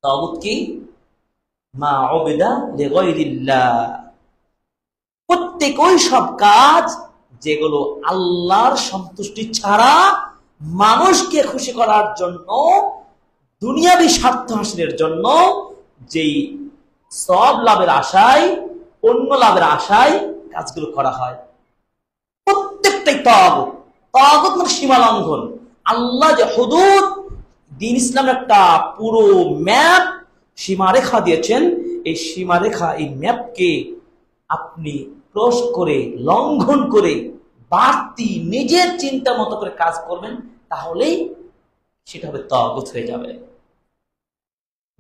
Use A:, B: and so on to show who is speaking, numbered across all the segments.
A: তাগুত কি? মা উবিদা লিগাইরিল্লাহ, প্রত্যেক ওই সব কাজ যেগুলো আল্লাহর সন্তুষ্টি ছাড়া মানুষকে খুশি করার জন্য, দুনিয়াবি স্বার্থ হাসিলের জন্য, যেই সব লাভের আশায়, অন্য লাভের আশায় কাজগুলো করা হয়, প্রত্যেকটাই তাগুত। তাগুত মানে সীমা লঙ্ঘন। আল্লাহ যে হুদুদ, দ্বীন ইসলামের একটা পুরো ম্যাপ, সীমারেখা দিয়েছেন। এই সীমারেখা, এই ম্যাপকে আপনি ক্রস করে, লঙ্ঘন করে, বাড়তি নিজের চিন্তা মতো করে কাজ করবেন, তাহলেই সেটা হবে তাগুত হয়ে যাবে।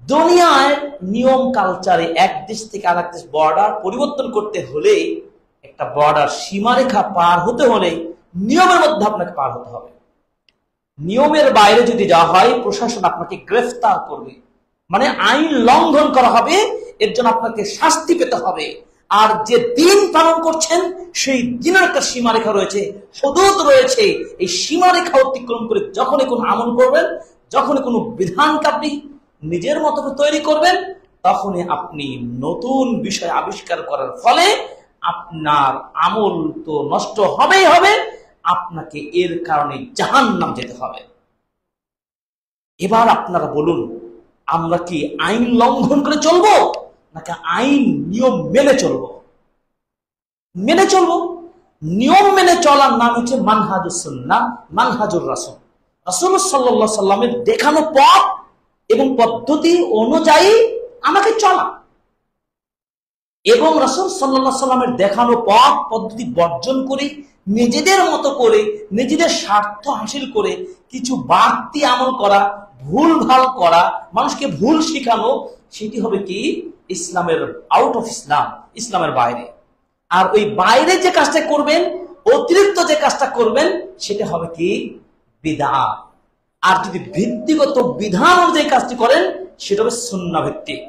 A: দুনিয়ার নিয়ম কালচারে এক দেশ থেকে আরেক দেশ বর্ডার পরিবর্তন করতে হলে, একটা বর্ডার সীমারেখা পার হতে হলে নিয়মের মধ্যে আপনাকে পার হতে হবে। নিয়মের বাইরে যদি যাওয়া হয়, প্রশাসন আপনাকে গ্রেফতার করবে, মানে আইন লঙ্ঘন করা হবে, এর জন্য আপনাকে শাস্তি পেতে হবে। আর যে দিন পালন করছেন, সেই দিনের একটা সীমারেখা রয়েছে, হুদুদ রয়েছে। এই সীমারেখা অতিক্রম করে যখনই কোনো আমল করবেন, যখনই কোনো বিধানকে আপনি নিজের মতো তৈরি করবেন, তখনই আপনি নতুন বিষয় আবিষ্কার করার ফলে আপনার আমল তো নষ্ট হবেই হবে, আপনাকে এর কারণে জাহান্নাম যেতে হবে। এবার আপনারা বলুন, আমরা কি আইন লঙ্ঘন করে চলবো, নাকি আইন নিয়ম মেনে চলবো? মেনে চলবো। নিয়ম মেনে চলার নাম হচ্ছে মানহাজুস সুন্নাহ, মানহাজুর রাসূল। রাসূল সাল্লাল্লাহু আলাইহি সাল্লামের দেখানো পথ এবং পদ্ধতি অনুযায়ী আমাকে চলা, এবং রাসূল সাল্লাল্লাহু আলাইহি সাল্লামের দেখানো পথ পদ্ধতি বর্জন করে, নিজেদের মতো করে, নিজেদের স্বার্থ হাসিল করে কিছু বাড়তি আমল করা, ভুল ভাল করা, মানুষকে ভুল শিখানো, সেটি হবে কি? ইসলামের আউট অফ ইসলাম, ইসলামের বাইরে। আর ওই বাইরে যে কাজটা করবেন, অতিরিক্ত যে কাজটা করবেন, সেটা হবে কি? বিদআত। আর যদি ভিত্তিগত বিধান অনুযায়ী কাজটি করেন, সেটা হবে সুন্নাহ ভিত্তিক।